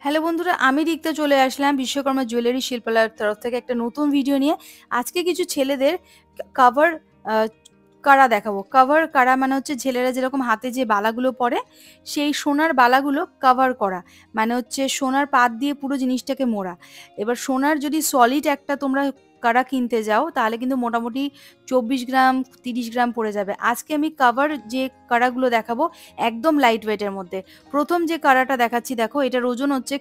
Hello বন্ধুরা, আমি রিক্তা চলে আসলাম বিশ্বকর্মা জুয়েলারি শিল্পালয়ের তরফ থেকে একটা নতুন ভিডিও নিয়ে। আজকে কিছু ছেলেদের কাভার কারা দেখাবো। কাভার কারা মানে হচ্ছে ছেলেরা যেরকম হাতে যে বালাগুলো পরে, সেই সোনার বালাগুলো কাভার করা। মানে হচ্ছে সোনার পাত দিয়ে পুরো জিনিসটাকে মোড়া। এবার সোনার যদি সলিড একটা তোমরা কারা কিনতে যাও তাহলে কিন্তু মোটামুটি 24 গ্রাম 30 গ্রাম পড়ে যাবে। আজকে আমি কাভার যে কারাগুলো দেখাবো একদম লাইট ওয়েটের মধ্যে। প্রথম যে কারাটা দেখাচ্ছি দেখো, এটার ওজন হচ্ছে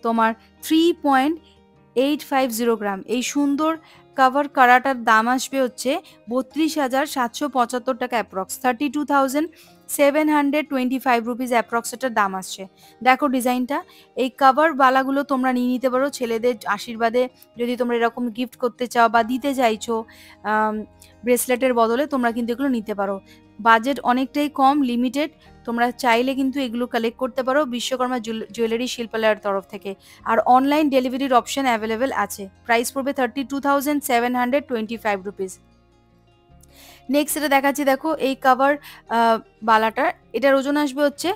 তোমার 3.850 গ্রাম। এই সুন্দর কাভার কারাটার দাম আসবে হচ্ছে 32,775 টাকা অ্যাপ্রক্স, 32,725 রুপিস অ্যাপ্রক্স এটার দাম আসছে। দেখো ডিজাইনটা, এই কাভার বালাগুলো তোমরা নিয়ে নিতে পারো ছেলেদের আশীর্বাদে। যদি তোমরা এরকম গিফট করতে চাও বা দিতে চাইছো ব্রেসলেটের বদলে, তোমরা কিন্তু এগুলো নিতে পারো। বাজেট অনেকটাই কম, লিমিটেড। তোমরা চাইলে কিন্তু এগুলো কালেক্ট করতে পারো বিশ্বকর্মা জুয়েলারি শিল্পালয়ের তরফ থেকে। আর অনলাইন ডেলিভারির অপশন অ্যাভেলেবেল আছে। প্রাইস পড়বে 32,725 রুপিস। নেক্সট এটা দেখাচ্ছি দেখো, এই কাভার বালাটার এটার ওজন আসবে হচ্ছে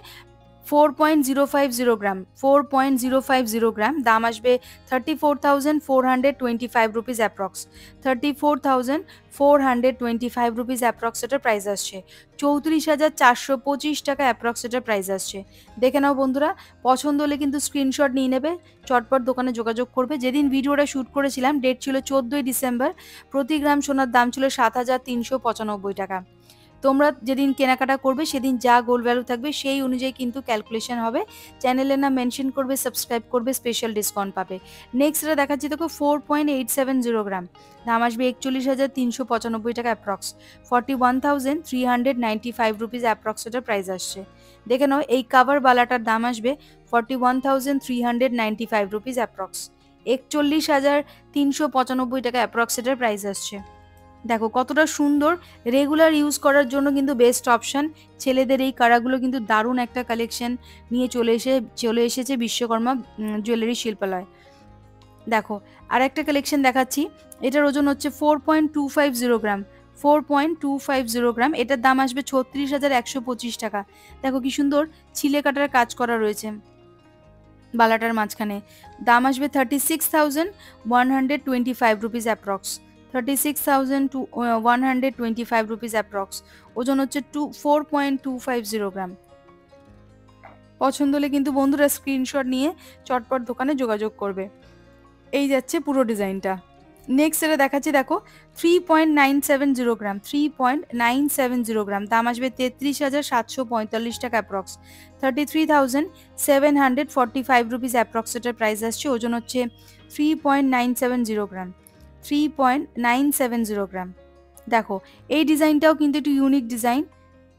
4.050 গ্রাম, 4.050 গ্রাম। দাম আসবে 34,425 রুপিস অ্যাপ্রক্স, 34,425 রুপিস অ্যাপ্রক্স এটার প্রাইস আসছে। 34,425 টাকা অ্যাপ্রক্স এটার প্রাইস আসছে। দেখে নাও বন্ধুরা, পছন্দ হলে কিন্তু স্ক্রিনশট নিয়ে নেবে, চটপট দোকানে যোগাযোগ করবে। যেদিন ভিডিওটা শ্যুট করেছিলাম ডেট ছিল 14ই ডিসেম্বর। প্রতি গ্রাম সোনার দাম ছিল 7,395 টাকা। তোমরা যেদিন কেনাকাটা করবে সেদিন যা গোল্ড ভ্যালু থাকবে সেই অনুযায়ী কিন্তু ক্যালকুলেশন হবে। চ্যানেলের নাম মেনশন করবে, সাবস্ক্রাইব করবে, স্পেশাল ডিসকাউন্ট পাবে। নেক্সট এটা দেখাচ্ছি দেখো, 4.870 গ্রাম। দাম আসবে 41,395 টাকা অ্যাপ্রক্স, 41,395 রুপিস অ্যাপ্রক্স এটার প্রাইস আসছে। দেখে নাও, এই কাভার বালাটার দাম আসবে 41,395 রুপিস অ্যাপ্রক্স, 41,395 টাকা অ্যাপ্রক্স এটার প্রাইস আসছে। দেখো কতটা সুন্দর, রেগুলার ইউজ করার জন্য কিন্তু বেস্ট অপশন। ছেলেদের এই কারাগুলো কিন্তু দারুণ একটা কালেকশন নিয়ে চলে এসেছে বিশ্বকর্মা জুয়েলারি শিল্পালয়। দেখো আর একটা কালেকশন দেখাচ্ছি, এটার ওজন হচ্ছে 4.250 গ্রাম, 4.250 গ্রাম। এটার দাম আসবে 36,125 টাকা। দেখো কি সুন্দর ছিলে কাটার কাজ করা রয়েছে বালাটার মাঝখানে। দাম আসবে 36,125 রুপিস অ্যাপ্রক্স, 36,125 রুপিস অ্যাপ্রক্স। ওজন হচ্ছে 4.250 গ্রাম। পছন্দ হলে কিন্তু বন্ধুরা স্ক্রিনশট নিয়ে চটপট দোকানে যোগাযোগ করবে। এই যাচ্ছে পুরো ডিজাইনটা। নেক্সট এটা দেখাচ্ছি দেখো, 3.970 গ্রাম, 3.970 গ্রাম। দাম আসবে 33,745 টাকা অ্যাপ্রক্স, 33,745 রুপিস অ্যাপ্রক্স এটার প্রাইস আসছে। ওজন হচ্ছে 3.970 গ্রাম, 3.970 গ্রাম। দেখো এই ডিজাইনটাও কিন্তু একটু ইউনিক ডিজাইন।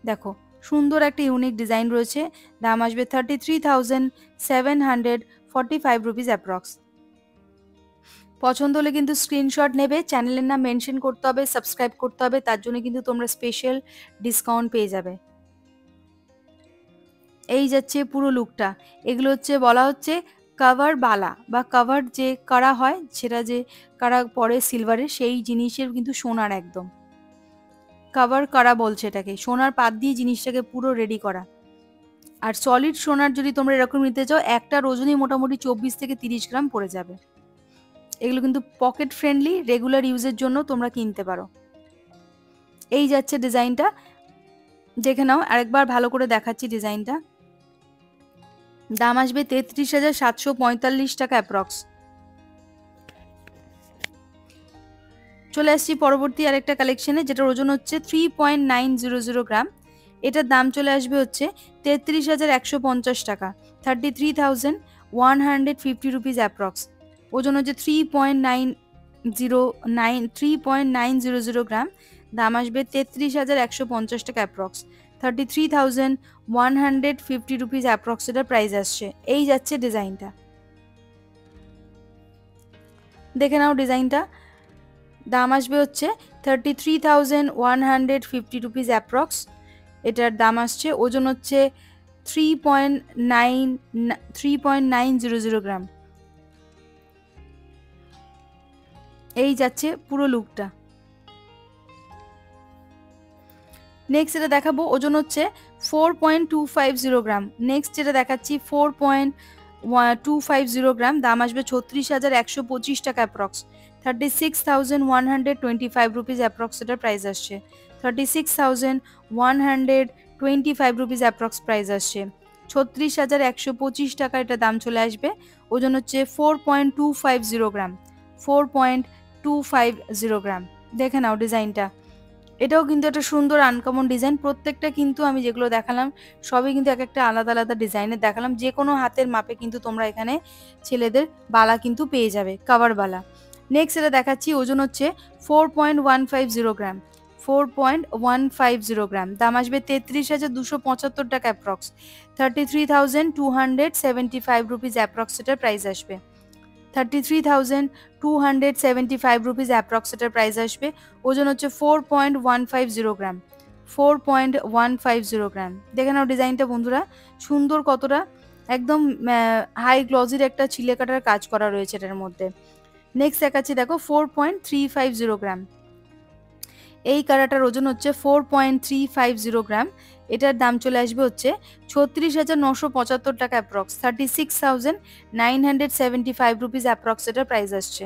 দেখো সুন্দর একটা ইউনিক ডিজাইন রয়েছে। দাম আসবে 33,745 রুপিস অ্যাপ্রক্স। পছন্দ হলে কিন্তু স্ক্রিনশট নেবে, চ্যানেলের নাম মেনশন করতে হবে, সাবস্ক্রাইব করতে হবে, তার জন্য কিন্তু তোমরা স্পেশাল ডিসকাউন্ট পেয়ে যাবে। এই যাচ্ছে পুরো লুকটা। এগুলো হচ্ছে বলা হচ্ছে কাভার বালা বা কাভার যে করা হয়, সেটা যে কারা পরে সিলভারের, সেই জিনিসের কিন্তু সোনার একদম কাভার করা বলছে এটাকে। সোনার পাত দিয়ে জিনিসটাকে পুরো রেডি করা। আর সলিড সোনার যদি তোমরা এরকম নিতে চাও, একটার ওজনই মোটামুটি 24 থেকে 30 গ্রাম পড়ে যাবে। এগুলো কিন্তু পকেট ফ্রেন্ডলি, রেগুলার ইউজের জন্য তোমরা কিনতে পারো। এই যাচ্ছে ডিজাইনটা, দেখে নাও আরেকবার ভালো করে দেখাচ্ছি ডিজাইনটা। দাম আসবে 33,745 টাকা অ্যাপ্রক্স। চলে আসছি পরবর্তী আরেকটা কালেকশনে, যেটার ওজন হচ্ছে 3.900 গ্রাম। এটার দাম চলে আসবে হচ্ছে 33,150 টাকা, 33,150 রুপিস অ্যাপ্রক্স। ওজন হচ্ছে 3.900 গ্রাম। দাম আসবে 33,150 টাকা অ্যাপ্রক্স, 33,150 রুপিস অ্যাপ্রক্স এটার প্রাইস আসছে। এই যাচ্ছে ডিজাইনটা, দেখে নাও ডিজাইনটা। দাম আসবে হচ্ছে 33,150 রুপিস অ্যাপ্রক্স এটার দাম আসছে। ওজন হচ্ছে 3.900 গ্রাম। এই যাচ্ছে পুরো লুকটা। নেক্সট এটা দেখাবো, ওজন হচ্ছে 4.250 গ্রাম। নেক্সট যেটা দেখাচ্ছি 250 গ্রাম, দাম আসবে 36,125 টাকা অ্যাপ্রক্স। 36,125 রুপিস অ্যাপ্রক্স এটার প্রাইস আসছে। 36,125 রুপিস অ্যাপ্রক্স প্রাইস আসছে। 36,125 টাকা এটা দাম চলে আসবে। ওজন হচ্ছে 4.250 গ্রাম, 4.250 গ্রাম। দেখে নাও ডিজাইনটা, এটাও কিন্তু একটা সুন্দর আনকমন ডিজাইন। প্রত্যেকটা কিন্তু আমি যেগুলো দেখালাম সবই কিন্তু এক একটা আলাদা আলাদা ডিজাইনের দেখালাম। যে কোনো হাতের মাপে কিন্তু তোমরা এখানে ছেলেদের বালা কিন্তু পেয়ে যাবে, কাভার বালা। নেক্সট এটা দেখাচ্ছি, ওজন হচ্ছে 4.150 গ্রাম, 4.150 গ্রাম, দাম আসবে 33,275 টাকা অ্যাপ্রক্স। 33,275 রুপিস অ্যাপ্রক্স এটার প্রাইস আসবে। 33,275 রুপিস অ্যাপ্রক্স এটার প্রাইস আসবে। ওজন হচ্ছে 4.150 গ্রাম, 4.150 গ্রাম। দেখে নাও ডিজাইনটা বন্ধুরা, সুন্দর কতটা, একদম হাই গ্লজির একটা চিলে কাটার কাজ করা রয়েছে এটার মধ্যে। নেক্সট দেখাচ্ছি, দেখো 4.350 গ্রাম। এই কারাটার ওজন হচ্ছে 4.350 গ্রাম। এটার দাম চলে আসবে হচ্ছে 36,975 টাকা অ্যাপ্রক্স। 36,975 রুপিস অ্যাপ্রক্স এটার প্রাইস আসছে।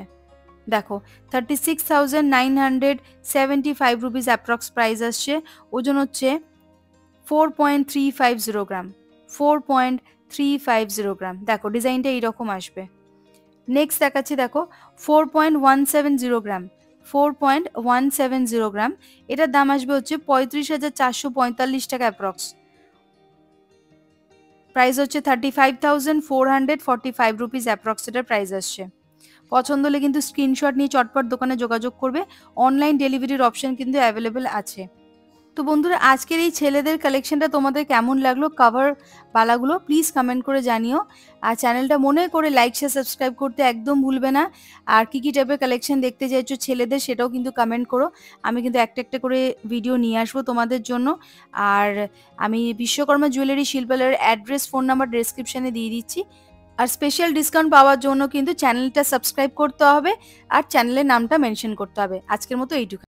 দেখো 36,975 রুপিস অ্যাপ্রক্স প্রাইস আসছে। ওজন হচ্ছে 4.350 গ্রাম, 4.350 গ্রাম। দেখো ডিজাইনটা এইরকম আসবে। নেক্সট দেখাচ্ছি, দেখো 4.170 গ্রাম, 4.170 গ্রাম। এটার দাম আসবে হচ্ছে 35,445 টাকা অ্যাপ্রক্স। প্রাইস হচ্ছে 35,445 রুপিস অ্যাপ্রক্স এটার প্রাইস আসছে। পছন্দ হলে কিন্তু স্ক্রিনশট নিয়ে চটপট দোকানে যোগাযোগ করবে। অনলাইন ডেলিভারির অপশন কিন্তু অ্যাভেলেবেল আছে। তো বন্ধুরা, আজকের এই ছেলেদের কালেকশনটা তোমাদের কেমন লাগলো, কাভার বালাগুলো প্লিজ কমেন্ট করে জানিও। আর চ্যানেলটা মনে করে লাইক শেয়ার সাবস্ক্রাইব করতে একদম ভুলবে না। আর কি কি টাইপের কালেকশন দেখতে চাইছো ছেলেদের সেটাও কিন্তু কমেন্ট করো। আমি কিন্তু একটা একটা করে ভিডিও নিয়ে আসবো তোমাদের জন্য। আর আমি বিশ্বকর্মা জুয়েলারি শিল্পালয়ের অ্যাড্রেস, ফোন নাম্বার ডেসক্রিপশনে দিয়ে দিচ্ছি। আর স্পেশাল ডিসকাউন্ট পাওয়ার জন্য কিন্তু চ্যানেলটা সাবস্ক্রাইব করতে হবে আর চ্যানেলের নামটা মেনশন করতে হবে। আজকের মতো এইটুকু।